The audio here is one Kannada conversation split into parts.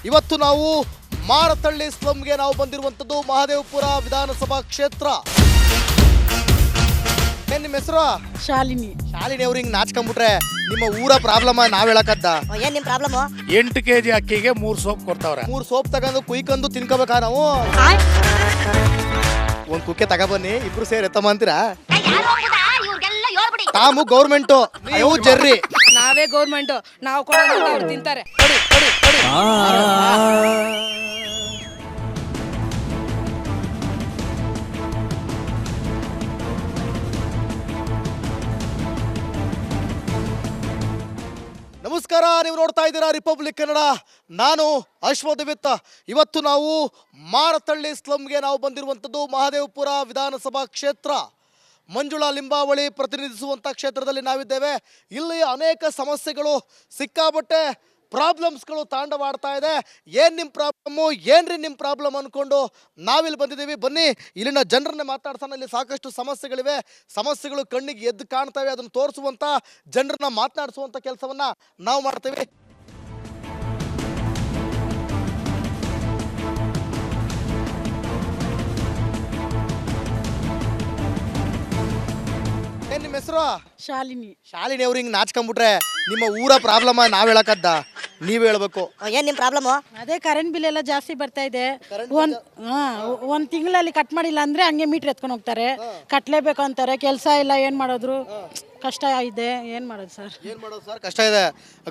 ಇವತ್ತು ನಾವು ಮಾರತಳ್ಳಿ ಸ್ಲಮ್ಗೆ ನಾವು ಬಂದಿರುವಂತದ್ದು ಮಹದೇವಪುರ ವಿಧಾನಸಭಾ ಕ್ಷೇತ್ರ. ಏನ್ ನಿಮ್ಮ ಹೆಸರು? ಶಾಲಿನಿ. ಶಾಲಿನಿ ಅವ್ರು ಹಿಂಗ್ ನಾಚ್ಕೊಂಡ್ಬಿಟ್ರೆ ನಿಮ್ಮ ಊರ ಪ್ರಾಬ್ಲಮ್ ನಾವ್ ಹೇಳಕದ್ದ. ಏನ್ ನಿಮ್ ಪ್ರಾಬ್ಲಮ್? 8 kg ಅಕ್ಕಿಗೆ 3 ಸೋಪ್ ಕೊಡ್ತಾವ್ರೆ. 3 ಸೋಪ್ ತಗೊಂಡು ಕುಯ್ಕೊಂಡು ತಿನ್ಕೋಬೇಕಾ ನಾವು? ಒಂದ್ ಕುಕ್ಕೆ ತಗೊಬನ್ನಿ, ಇಬ್ರು ಸೇರಿ ಎತ್ತಮ್ಮ ಅಂತೀರಾ? ತಾಮು ಗೌರ್ಮೆಂಟು, ನೀವು ಜರ್ರಿ. ನಾವೇ ಗೌರ್ಮೆಂಟ್, ನಾವು ಕೊಡೋದು ಅವ್ರು ತಿಂತಾರೆ. ನಮಸ್ಕಾರ, ನೀವು ನೋಡ್ತಾ ಇದ್ದೀರಾ ರಿಪಬ್ಲಿಕ್ ಕನ್ನಡ. ನಾನು ಅಶ್ವಥವಿತ್ತ. ಇವತ್ತು ನಾವು ಮಾರತಳ್ಳಿ ಸ್ಲಮ್ಗೆ ನಾವು ಬಂದಿರುವಂಥದ್ದು ಮಹದೇವಪುರ ವಿಧಾನಸಭಾ ಕ್ಷೇತ್ರ. ಮಂಜುಳಾ ಲಿಂಬಾವಳಿ ಪ್ರತಿನಿಧಿಸುವಂಥ ಕ್ಷೇತ್ರದಲ್ಲಿ ನಾವಿದ್ದೇವೆ. ಇಲ್ಲಿ ಅನೇಕ ಸಮಸ್ಯೆಗಳು, ಸಿಕ್ಕಾಬಟ್ಟೆ ಪ್ರಾಬ್ಲಮ್ಸ್ಗಳು ತಾಂಡವಾಡ್ತಾ ಇದೆ. ಏನು ನಿಮ್ಮ ಪ್ರಾಬ್ಲಮ್ಮು, ಏನ್ರಿ ನಿಮ್ಮ ಪ್ರಾಬ್ಲಮ್ ಅಂದ್ಕೊಂಡು ನಾವಿಲ್ಲಿ ಬಂದಿದ್ದೀವಿ. ಬನ್ನಿ ಇಲ್ಲಿನ ಜನರನ್ನೇ ಮಾತಾಡ್ಸೋಣ. ಇಲ್ಲಿ ಸಾಕಷ್ಟು ಸಮಸ್ಯೆಗಳಿವೆ, ಸಮಸ್ಯೆಗಳು ಕಣ್ಣಿಗೆ ಎದ್ದು ಕಾಣ್ತವೆ. ಅದನ್ನು ತೋರಿಸುವಂಥ ಜನರನ್ನ ಮಾತನಾಡಿಸುವಂಥ ಕೆಲಸವನ್ನು ನಾವು ಮಾಡ್ತೀವಿ. ಏನು ನಿಮ್ಮ ಹೆಸರು? ಶಾಲಿನಿ. ಶಾಲಿನಿ ಅವ್ರು ಹಿಂಗೆ ನಾಚ್ಕೊಂಡ್ಬಿಟ್ರೆ ನಿಮ್ಮ ಊರ ಪ್ರಾಬ್ಲಮ್ ನಾವ್ ಹೇಳಕದ್ದ, ನೀವ್ ಹೇಳ್ಬೇಕು. ಏನ್ ನಿಮ್ ಪ್ರಾಬ್ಲಮ್? ಅದೇ ಕರೆಂಟ್ ಬಿಲ್ ಎಲ್ಲ ಜಾಸ್ತಿ ಬರ್ತಾ ಇದೆ. ಒಂದ್ ತಿಂಗಳಲ್ಲಿ ಕಟ್ ಮಾಡಿಲ್ಲ ಅಂದ್ರೆ ಹಂಗೆ ಮೀಟರ್ ಎತ್ಕೊಂಡು ಹೋಗ್ತಾರೆ. ಕಟ್ಲೇಬೇಕು ಅಂತಾರೆ. ಕೆಲಸ ಇಲ್ಲ, ಏನ್ ಮಾಡೋದ್ರು, ಕಷ್ಟ ಇದೆ. ಏನ್ ಮಾಡೋದು ಸರ್? ಏನ್ ಮಾಡೋದು ಸರ್? ಕಷ್ಟ ಇದೆ.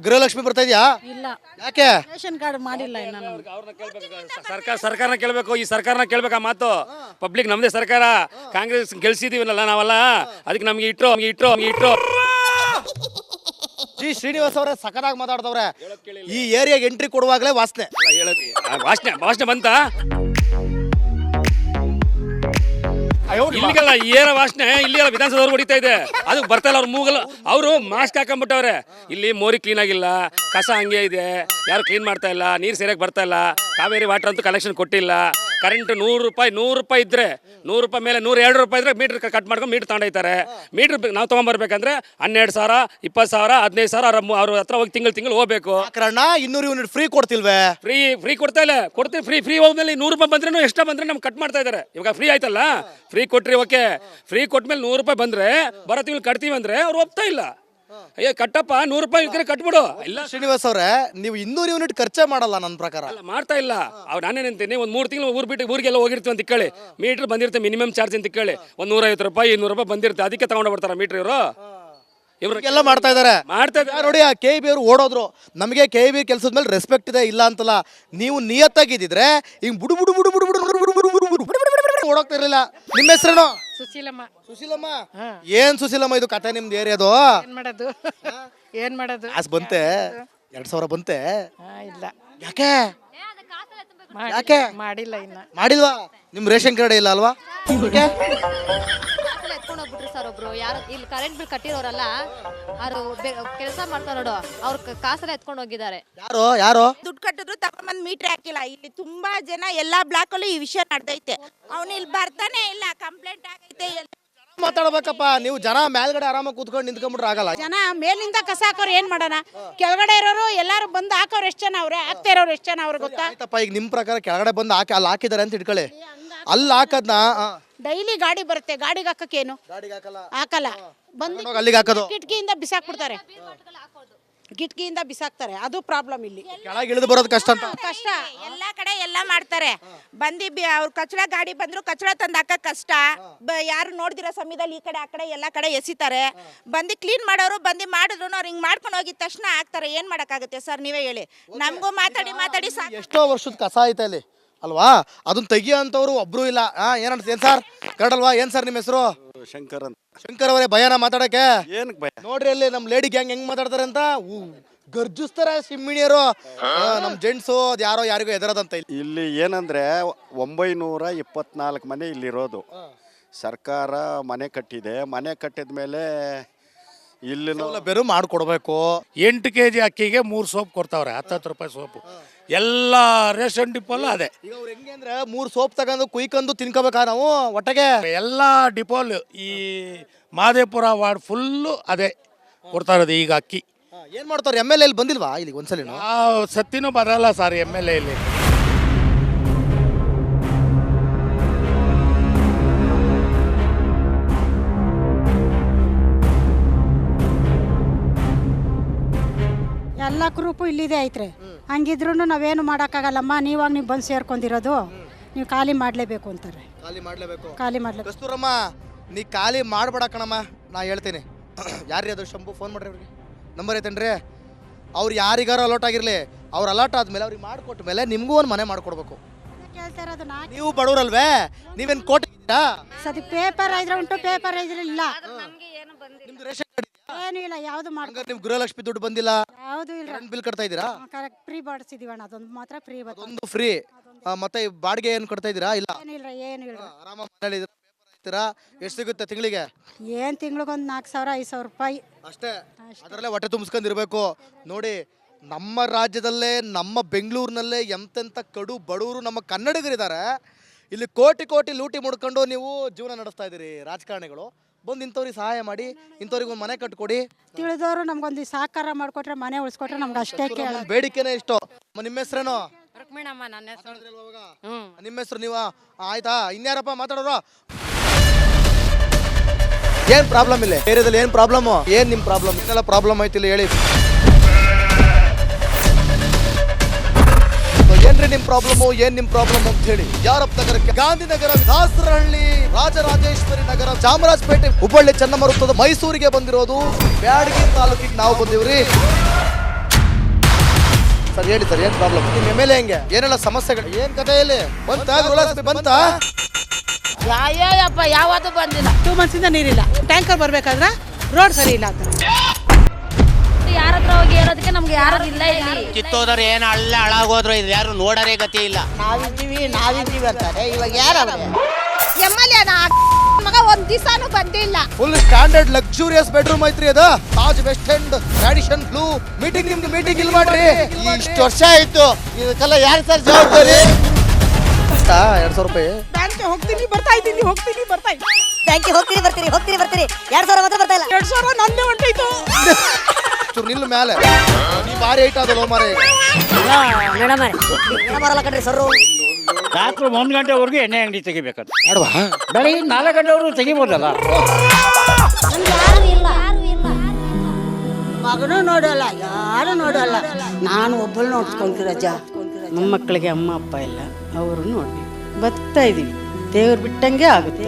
ಗೃಹಲಕ್ಷ್ಮಿ ಬರ್ತಾ ಇದೆಯಾ? ಇಲ್ಲ. ಯಾಕೆ? ರೇಷನ್ ಕಾರ್ಡ್ ಮಾಡಿಲ್ಲ ಇನ್ನ. ಸರ್ಕಾರನ ಕೇಳಬೇಕು. ಈ ಸರ್ಕಾರನ ಕೇಳ್ಬೇಕಾ ಮಾತು? ಪಬ್ಲಿಕ್ ನಮ್ದೇ ಸರ್ಕಾರ. ಕಾಂಗ್ರೆಸ್ ಗೆಲ್ಸಿದೀವಲ್ಲ ನಾವಲ್ಲ, ಅದಕ್ಕೆ ನಮ್ಗೆ ಇಟ್ರು. ಜಿ ಶ್ರೀನಿವಾಸ್ ಅವರೇ ಸಕರಾಗಿ ಮಾತಾಡ್ದವ್ರೆ. ಈ ಏರಿಯಾಗೆ ಎಂಟ್ರಿ ಕೊಡುವಾಗಲೇ ವಾಸನೆ. ಭಾಷಣ ಬಂತ ಇಲ್ಲಿಗೆಲ್ಲ ಏರ ವಾಸನೆ ಇಲ್ಲಿ ವಿಧಾನಸೌಧ ಹೊಡಿತಾ ಇದೆ. ಅದು ಬರ್ತಾ ಇಲ್ಲ. ಅವ್ರ ಮೂಗಲ್ಲ, ಅವರು ಮಾಸ್ಕ್ ಹಾಕೊಂಡ್ಬಿಟ್ಟವ್ರೆ. ಇಲ್ಲಿ ಮೋರಿ ಕ್ಲೀನ್ ಆಗಿಲ್ಲ, ಕಸ ಹಂಗೆ ಇದೆ, ಯಾರು ಕ್ಲೀನ್ ಮಾಡ್ತಾ ಇಲ್ಲ, ನೀರು ಸರಿಯಾಗಿ ಬರ್ತಾ ಇಲ್ಲ. ಕಾವೇರಿ ವಾಟರ್ ಅಂತೂ ಕಲೆಕ್ಷನ್ ಕೊಟ್ಟಿಲ್ಲ. ಕರೆಂಟ್ 100 ರೂಪಾಯಿ ಇದ್ರೆ 100 ರೂಪಾಯಿ ಮೇಲೆ 102 ರೂಪಾಯಿ ಇದ್ರೆ ಮೀಟರ್ ಕಟ್ ಮಾಡ್ಕೊಂಡು ಮೀಟರ್ ತಗೊಂಡೋಯ್ತಾರೆ. ಮೀಟರ್ ನಾವು ತಗೊಂಡ್ಬರ್ಬೇಕಂದ್ರೆ 12,000, 20,000, 15,000 ಅವ್ರ ಹತ್ರ ಹೋಗಿ ತಿಂಗಳು ಹೋಗ್ಬೇಕು. 200 ಯೂನಿಟ್ ಫ್ರೀ ಕೊಡ್ತಿಲ್ವೇ? ಫ್ರೀ ಕೊಡ್ತಾ ಇಲ್ಲ. ಕೊಡ್ತೀವಿ. ಫ್ರೀ ಹೋದ್ಮೇಲೆ 100 ರೂಪಾಯಿ ಬಂದ್ರೆ ಎಷ್ಟ ಬಂದ್ರೆ ನಮ್ಗೆ ಕಟ್ ಮಾಡ್ತಾ ಇದಾರೆ. ಇವಾಗ ಫ್ರೀ ಆಯ್ತಲ್ಲ, ಫ್ರೀ ಕೊಟ್ರಿ, ಓಕೆ. ಫ್ರೀ ಕೊಟ್ಮೇಲೆ 100 ರೂಪಾಯಿ ಬಂದ್ರೆ ಬರೋ ತಿಂಗಳು ಕಟ್ತೀವಿ ಅಂದ್ರೆ ಅವ್ರು ಒಪ್ತಾ ಇಲ್ಲ. ಅಯ್ಯೋ ಕಟ್ಟಪ್ಪ, 100 ರೂಪಾಯಿ ಕಟ್ಬಿಡು. ಇಲ್ಲ ಶ್ರೀನಿವಾಸ್ ಅವ್ರೆ, ನೀವು 200 ಯೂನಿಟ್ ಖರ್ಚೆ ಮಾಡಲ್ಲ ನನ್ನ ಪ್ರಕಾರ. ಮಾಡ್ತಾ ಇಲ್ಲ. ಅವ್ರು ನಾನೇನಂತೀನಿ, ಒಂದು 3 ತಿಂಗಳು ಊರಿಗೆಲ್ಲ ಹೋಗಿರ್ತೀವಿ ಅಂತ ತಿಕ್ಕಳಿ. ಮೀಟರ್ ಬಂದಿರುತ್ತೆ ಮಿನಿಮಮ್ ಚಾರ್ಜ್ ಅಂತ ತಿಕ್ಕಳಿ. ಒಂದು 150 ರೂಪಾಯಿ 200 ರೂಪಾಯಿ ಬಂದಿರುತ್ತೆ. ಅದಕ್ಕೆ ತಗೊಂಡು ಬರ್ತಾರ ಮೀಟರ್ ಇವ್ರಿಗೆಲ್ಲ ಮಾಡ್ತಾ ಇದಾರೆ. ನೋಡಿ, ಆ KEB ಅವರು ಓಡೋದ್ರು. ನಮಗೆ KEB ಕೆಲಸದ ಮೇಲೆ ರೆಸ್ಪೆಕ್ಟ್ ಇದೆ, ಇಲ್ಲ ಅಂತಲ್ಲ. ನೀವು ನಿಯತ್ತಾಗಿದ್ದಿದ್ರೆ ಹಿಂಗ್ ಬುಡು ಓಡೋಗ್ತಿರ್ಲಿಲ್ಲ. ನಿಮ್ಮ ಹೆಸರೇನು? ಸುಶೀಲಮ್ಮ. ಸುಶೀಲಮ್ಮ? ಏನ್ ಸುಶೀಲಮ್ಮ ಇದು ಕತೆ ನಿಮ್ದು ಏರಿಯಾದು? ಏನ್ ಮಾಡೋದು? ಕಾಸು ಬಂತೆ? 2,000 ಬಂತೆ? ಇಲ್ಲ. ಯಾಕೆ ಮಾಡಿಲ್ಲ ಇನ್ನ. ಮಾಡಿಲ್ವಾ? ನಿಮ್ ರೇಷನ್ ಕಾರ್ಡ್ ಇಲ್ಲ ಅಲ್ವಾ? ಎತ್ಕೊಂಡು ಹೋಗ್ಬಿಟ್ರಿ ಸರ್ ಒಬ್ರು. ಯಾರು ಇಲ್ಲಿ ಕರೆಂಟ್ ಬಿಲ್ ಕಟ್ಟಿರೋರಲ್ಲ, ಅವರು ಕೆಲಸ ಮಾಡ್ತಾರೆ ನೋಡು, ಅವ್ರ ಕಾಸೆಲ್ಲ ಎತ್ಕೊಂಡು ಹೋಗಿದ್ದಾರೆ. ಯಾರು ದುಡ್ಡು ಕಟ್ಟಿದ್ರು ತಗೊಂಡ್ಬಂದ್ ಮೀಟರ್ ಹಾಕಿಲ್ಲ. ಇಲ್ಲಿ ತುಂಬಾ ಜನ ಎಲ್ಲಾ ಬ್ಲಾಕ್ ಅಲ್ಲೂ ಈ ವಿಷಯ ನಡೆದೈತೆ. ಅವ್ನು ಇಲ್ಲಿ ಬರ್ತಾನೆ ಇಲ್ಲ, ಕಂಪ್ಲೇಂಟ್ ಆಗೈತೆ. ಮಾತಾಡ್ಬೇಕಪ್ಪ. ನೀವು ಜನ ಮೇಲ್ಗಡೆ ಆರಾಮಾಗಿ ಕೂತ್ಕೊಂಡು ನಿಂತ್ಕೊಂಡ್ಬಿಟ್ರೆ ಆಗಲ್ಲ. ಜನ ಮೇಲಿಂದ ಕಸ ಹಾಕೋರು ಏನ್ ಮಾಡೋಣ? ಕೆಳಗಡೆ ಇರೋರು ಎಲ್ಲಾರು ಬಂದು ಹಾಕೋರು ಎಷ್ಟು ಜನ ಅವ್ರೆ, ಹಾಕ್ತಾ ಇರೋರು ಎಷ್ಟು ಜನ ಅವ್ರಿಗೆ ಗೊತ್ತಾ? ಆಯ್ತಪ್ಪ, ಈಗ ನಿಮ್ ಪ್ರಕಾರ ಕೆಳಗಡೆ ಬಂದು ಅಲ್ಲಿ ಹಾಕಿದಾರೆ ಅಂತ ಇಟ್ಕೊಳ್ಳಿ. ಅಲ್ಲಿ ಹಾಕದ್ನ ಡೈಲಿ ಗಾಡಿ ಬರುತ್ತೆ, ಗಾಡಿಗೆ ಹಾಕಕ್ಕೇನು ಹಾಕಲ್ಲ. ಬಂದು ಅಲ್ಲಿಗೆ ಹಾಕೋದು, ಕಿಟಕಿಯಿಂದ ಬಿಸಾಕ್ಬಿಡ್ತಾರೆ. ಕಿಟಕಿಯಿಂದ ಬಿಸಾಕ್ತಾರೆ. ಅದು ಪ್ರಾಬ್ಲಮ್. ಇಲ್ಲಿ ಕೆಳಗೆ ಇಳಿದು ಬರೋದು ಕಷ್ಟ ಅಂತ. ಕಷ್ಟ. ಎಲ್ಲಾ ಕಡೆ ಎಲ್ಲ ಮಾಡ್ತಾರೆ. ಬಂದು ಅವ್ರ ಕಚಡ ಗಾಡಿ ಬಂದ್ರು ಕಚಡ ತಂದು ಹಾಕಕ್ ಕಷ್ಟ. ಯಾರು ನೋಡ್ದಿರೋ ಸಮಯದಲ್ಲಿ ಈ ಕಡೆ ಆ ಕಡೆ ಎಲ್ಲಾ ಕಡೆ ಎಸಿತಾರೆ. ಬಂದು ಕ್ಲೀನ್ ಮಾಡೋರು ಬಂದು ಮಾಡಿದ್ರು ಅವ್ರು ಹಿಂಗ್ ಮಾಡ್ಕೊಂಡು ಹೋಗಿದ ತಕ್ಷಣ ಹಾಕ್ತಾರೆ. ಏನ್ ಮಾಡಕ್ಕಾಗುತ್ತೆ ಸರ್, ನೀವೇ ಹೇಳಿ. ನಮಗೂ ಮಾತಾಡಿ ಎಷ್ಟೋ ವರ್ಷದ ಕಸ ಐತೆ ಅಲ್ಲಿ ಅಲ್ವಾ? ಅದನ್ನ ತೆಗಿಯೋಂಥವ್ರು ಒಬ್ರು ಇಲ್ಲ. ಏನಂತ ಏನ್ ಸರ್ ಕರಡಲ್ವಾ? ಏನ್ ಸರ್ ನಿಮ್ಮ ಹೆಸರು? ಶಂಕರ್ ಅಂತ. ಶಂಕರ್ ಅವರೇ, ಭಯನ ಮಾತಾಡಕ್ಕೆ? ಏನಕ್ಕೆ ಭಯ? ನೋಡ್ರಿ ಅಲ್ಲಿ ನಮ್ ಲೇಡಿ ಗ್ಯಾಂಗ್ ಹೆಂಗ್ ಮಾತಾಡ್ತಾರೆ ಅಂತ. ಗರ್ಜಿಸ್ತಾರೆ ಸಿಮ್ಮಿಣಿಯರು. ನಮ್ ಜೆಂಟ್ಸು ಅದು ಯಾರಿಗೂ ಎದರದಂತ. ಇಲ್ಲಿ ಏನಂದ್ರೆ 924 ಮನೆ ಇಲ್ಲಿರೋದು. ಸರ್ಕಾರ ಮನೆ ಕಟ್ಟಿದೆ. ಮನೆ ಕಟ್ಟಿದ ಮೇಲೆ ಇಲ್ಲಿ ಸೌಲಭ್ಯರು ಮಾಡ್ಕೊಡ್ಬೇಕು. 8 kg ಅಕ್ಕಿಗೆ 3 ಸೋಪ್ ಕೊಡ್ತಾವ್ರೆ. 10 ರೂಪಾಯಿ ಸೋಪು. ಎಲ್ಲ ರೇಷನ್ ಡಿಪೋಲ್ಲ ಅದೇ. ಈಗ ಅವ್ರು ಹೆಂಗೆ ಅಂದ್ರೆ 3 ಸೋಪ್ ತಗೊಂಡು ಕುಯ್ಕೊಂಡು ತಿನ್ಕೋಬೇಕಾ ನಾವು ಒಟ್ಟಿಗೆ? ಎಲ್ಲ ಡಿಪೋಲ್ ಈ ಮಹದೇವಪುರ ವಾರ್ಡ್ ಫುಲ್ಲು ಅದೇ ಕೊಡ್ತಾ ಇರೋದು ಈಗ ಅಕ್ಕಿ. ಏನ್ ಮಾಡ್ತಾರೆ ಎಮ್ ಎಲ್ ಎಲ್ಲಿ ಬಂದಿಲ್ವಾ ಇಲ್ಲಿಗೆ ಒಂದ್ಸಲಿನೂ? ಯಾವ ಸತ್ತಿನೂ ಬರಲ್ಲ ಸರ್ MLA ಇಲ್ಲಿ. ಎಲ್ಲ ಗ್ರೂಪು ಇಲ್ಲಿದೆ ಐತ್ರಿ. ಹಂಗಿದ್ರು ನಾವೇನು ಮಾಡೋಕ್ಕಾಗಲ್ಲಮ್ಮ, ನೀವಾಗ ನೀವು ಬಂದು ಸೇರ್ಕೊಂಡಿರೋದು, ನೀವು ಖಾಲಿ ಮಾಡಲೇಬೇಕು ಅಂತಾರೆ. ಖಾಲಿ ಮಾಡ್ಲೇಬೇಕು. ಖಾಲಿ ಮಾಡಲೇಬೇಕು. ಕಸ್ತೂರಮ್ಮ ನೀ ಖಾಲಿ ಮಾಡ್ಬೇಡ ಕಣಮ್ಮ, ನಾ ಹೇಳ್ತೀನಿ. ಯಾರ್ರೀ ಅದು ಶಂಭು? ಫೋನ್ ಮಾಡ್ರಿ ಅವ್ರಿಗೆ, ನಂಬರ್ ಐತೇನ್ರಿ? ಅವ್ರು ಯಾರಿಗಾರು ಅಲರ್ಟ್ ಆಗಿರಲಿ, ಅವ್ರು ಅಲರ್ಟ್ ಆದ್ಮೇಲೆ ಅವ್ರಿಗೆ ಮಾಡಿಕೊಟ್ಟ ಮೇಲೆ ನಿಮಗೂ ಒಂದು ಮನೆ ಮಾಡ್ಕೊಡ್ಬೇಕು. ಕೇಳ್ತಾ ಇರೋದು ನಾ. ನೀವು ಬಡವ್ರಲ್ವೇ, ನೀವೇನು ಕೋಟಿದ್ದೀರಾ? ಸದಿ ಪೇಪರ್ ಇದ್ರೆ ಉಂಟು, ಪೇಪರ್ ಇದ್ರೆ ಇಲ್ಲ. ನಿಮ್ದು ರೇಷನ್ ಕಾರ್ಡ್ ಇದೆಯಾ? ಏನು ಇಲ್ಲ, ಯಾವುದು ಮಾಡಿ. ಹಂಗಾರೆ ನಿಮ್ ಗೃಹಲಕ್ಷ್ಮಿ ದುಡ್ಡು ಬಂದಿಲ್ಲ? ಯಾವುದು ಇಲ್ಲ. ಕರೆಂಟ್ ಬಿಲ್ ಕಟ್ತಾ ಇದ್ದೀರಾ? ಕರೆಕ್ಟ್ ಫ್ರೀ ಮಾಡಿಸಿದೀವಿ ಅಣ್ಣ, ಅದೊಂದು ಮಾತ್ರ ಫ್ರೀ ಬರ್ತದೆ. ಒಂದು ಫ್ರೀ. ಮತ್ತೆ ಈ ಬಾಡಿಗೆ ಏನು ಕಟ್ತಾ ಇದ್ದೀರಾ? ಇಲ್ಲ. ಏನಿಲ್ಲ, ಏನು ಇಲ್ಲ. ಆರಾಮ ಮನೇಲಿ ಇದ್ದೀರಾ? ಪೇಪರ್ ಹಾಕ್ತೀರಾ? ಎಷ್ಟು ಸಿಗುತ್ತೆ ತಿಂಗಳಿಗೆ? ಏನು ತಿಂಗ್ಳಿಗೊಂದು 4,000 5,000 ರೂಪಾಯಿ ಅಷ್ಟೇ. ಅದರಲ್ಲೇ ಹೊಟ್ಟೆ ತುಂಬಿಸ್ಕೊಂಡಿರ್ಬೇಕು. ನೋಡಿ, ನಮ್ಮ ರಾಜ್ಯದಲ್ಲೇ, ನಮ್ಮ ಬೆಂಗಳೂರಿನಲ್ಲೇ ಎಂತೆಂಥ ಕಡು ಬಡವರು ನಮ್ಮ ಕನ್ನಡಿಗರಿದ್ದಾರೆ. ಇಲ್ಲಿ ಕೋಟಿ ಕೋಟಿ ಲೂಟಿ ಮುಡ್ಕೊಂಡು ನೀವು ಜೀವನ ನಡೆಸ್ತಾ ಇದ್ದೀರಿ. ರಾಜಕಾರಣಿಗಳು ಬಂದು ಇಂಥವ್ರಿಗೆ ಸಹಾಯ ಮಾಡಿ, ಇಂಥವ್ರಿಗೆ ಒಂದು ಮನೆ ಕಟ್ಕೊಡಿ. ತಿಳಿದವರು ನಮ್ಗೊಂದು ಸಹಕಾರ ಮಾಡಿಕೊಟ್ರೆ, ಮನೆ ಉಳಿಸ್ಕೊಟ್ರೆ ನಮ್ಗೆ ಅಷ್ಟೇ ಕೇಳ. ಬೇಡಿಕೆನೇ ಇಷ್ಟು. ನಿಮ್ಮ ಹೆಸರೇನು? ರುಕ್ಮಿಣಮ್ಮ ನನ್ನ ಹೆಸರು. ನಿಮ್ಮ ಹೆಸರು ನೀವಾ? ಆಯ್ತಾ, ಇನ್ಯಾರಪ್ಪ ಮಾತಾಡೋರು? ಏನ್ ಪ್ರಾಬ್ಲಮ್ ಇಲ್ಲ ಏರಿಯಾದಲ್ಲಿ? ಏನ್ ಪ್ರಾಬ್ಲಮ್? ಏನ್ ನಿಮ್ ಪ್ರಾಬ್ಲಮ್? ಇನ್ನೆಲ್ಲ ಪ್ರಾಬ್ಲಮ್ ಐತಿಲ್ಲ ಹೇಳಿ. ಏನ್ರಿ ನಿಮ್ ಪ್ರಾಬ್ಲಮ್? ಏನ್ ನಿಮ್ ಪ್ರಾಬ್ಲಮ್ ಅಂತ ಹೇಳಿ. ಯಾರಪ್ಪ ನಗರಕ್ಕೆ? ಗಾಂಧಿನಗರ, ದಾಸರಹಳ್ಳಿ, ರಾಜರಾಜೇಶ್ವರಿ ನಗರ, ಚಾಮರಾಜಪೇಟೆ, ಹುಬ್ಬಳ್ಳಿ, ಚೆನ್ನಮ್ಮ ವೃತ್ತದ ಮೈಸೂರಿಗೆ ಬಂದಿರೋದು. ಬ್ಯಾಡಗಿ ತಾಲೂಕಿಗೆ ನಾವು ಬಂದಿವ್ರಿ. ಸರ್ ಹೇಳಿ ಸರ್, ಏನ್ ಪ್ರಾಬ್ಲಮ್? ನಿಮ್ MLA ಹೆಂಗೆ? ಏನೆಲ್ಲ ಸಮಸ್ಯೆಗಳು? ಏನ್ ಕಥೆ ಇಲ್ಲಿ? ಬಂತಾ ಗೃಹಲಕ್ಷ್ಮಿ ಬಂತಾ? ಅಯ್ಯಪ್ಪ ಯಾವತ್ತೂ ಬಂದಿಲ್ಲ. 2 ಮಂತ್ಸಿಂದ ನೀರಿಲ್ಲ. ಟ್ಯಾಂಕರ್ ಬರ್ಬೇಕಾದ್ರೆ ರೋಡ್ ಸರಿ ಇಲ್ಲ ಅಂತ ಯಾರ ಹತ್ರ ಹೋಗಿ ಹೇಳೋದಕ್ಕೆ ನಮ್ಗೆ ಯಾರು ಇಲ್ಲ ಇಲ್ಲಿ. ಕಿತ್ತೋದ್ರೆ ಏನು ಹಾಳಾಗೋದ್ರು ಇದು ಯಾರು ನೋಡರೇ ಗತಿ ಇಲ್ಲ. ನಾವಿದ್ದೀವಿ ಅಂತಾರೆ. ಇವಾಗ ಯಾರು MLA ಮಗ ಒಂದ್ ದಿವಸನೂ ಬಂದಿಲ್ಲ. ಫುಲ್ ಸ್ಟ್ಯಾಂಡರ್ಡ್ ಲಕ್ಸುರಿಯಸ್ ಬೆಡ್ರೂಮ್ ಐತ್ರಿ ಅದು. Taj west end tradition blue. Meeting ನಿಮ್ದು ಮೀಟಿಂಗ್ ಇಲ್ಲಿ ಮಾಡ್ರಿ. ಇಷ್ಟು ವರ್ಷ ಆಯ್ತು, ಇದಕ್ಕೆಲ್ಲ ಯಾರು ಸರ್ ಜವಾಬ್ದಾರಿ? 2,000 ರೂಪಾಯಿ. ಬ್ಯಾಂಕ್ಗೆ ಹೋಗ್ತೀನಿ ಬರ್ತಾ ಇದ್ದೀನಿ, ಹೋಗ್ತೀನಿ ಬರ್ತಾ ಇದ್ದೀನಿ. ಬ್ಯಾಂಕಿಗೆ ಹೋಗ್ತೀರಿ ಬರ್ತೀರಿ 2,000 ಮಾತ್ರ ಬರ್ತಾ ಇಲ್ಲ. 2,000 ನಂದೇ ಹೊಂಟೈತು. ಚೂರು ನಿಲ್ಲು ಮೇಲೆ. ನೀ ಭಾರಿ ಐಟ್ ಆದಲ್ಲ ಮಾರೇ. ಮೇಡಮ್ ಬರಲ್ಲ ಕಣ್ರಿ ಸರ್. ರಾತ್ರಿ 1 ಗಂಟೆವರೆಗೂ ಎಣ್ಣೆ ಅಂಗಡಿ ತೆಗಿಬೇಕಂತ. ಅಡ್ವಾ ಬೆಳಿಗ್ಗೆ 4 ಗಂಟೆವರೆಗೂ ತೆಗಿಬೋದಲ್ಲ. ಮಗನೂ ನೋಡಲ್ಲ, ಯಾರು ನೋಡಲ್ಲ. ನಾನು ಒಬ್ಬಳು ನೋಡ್ಕೊಂತೀರಜ್ಜ. ಮೊಮ್ಮಕ್ಕಳಿಗೆ ಅಮ್ಮ ಅಪ್ಪ ಇಲ್ಲ, ಅವರು ನೋಡ್ಬೇಕು. ಬರ್ತಾ ಇದೀವಿ. ದೇವ್ರು ಬಿಟ್ಟಂಗೆ ಆಗುತ್ತೆ.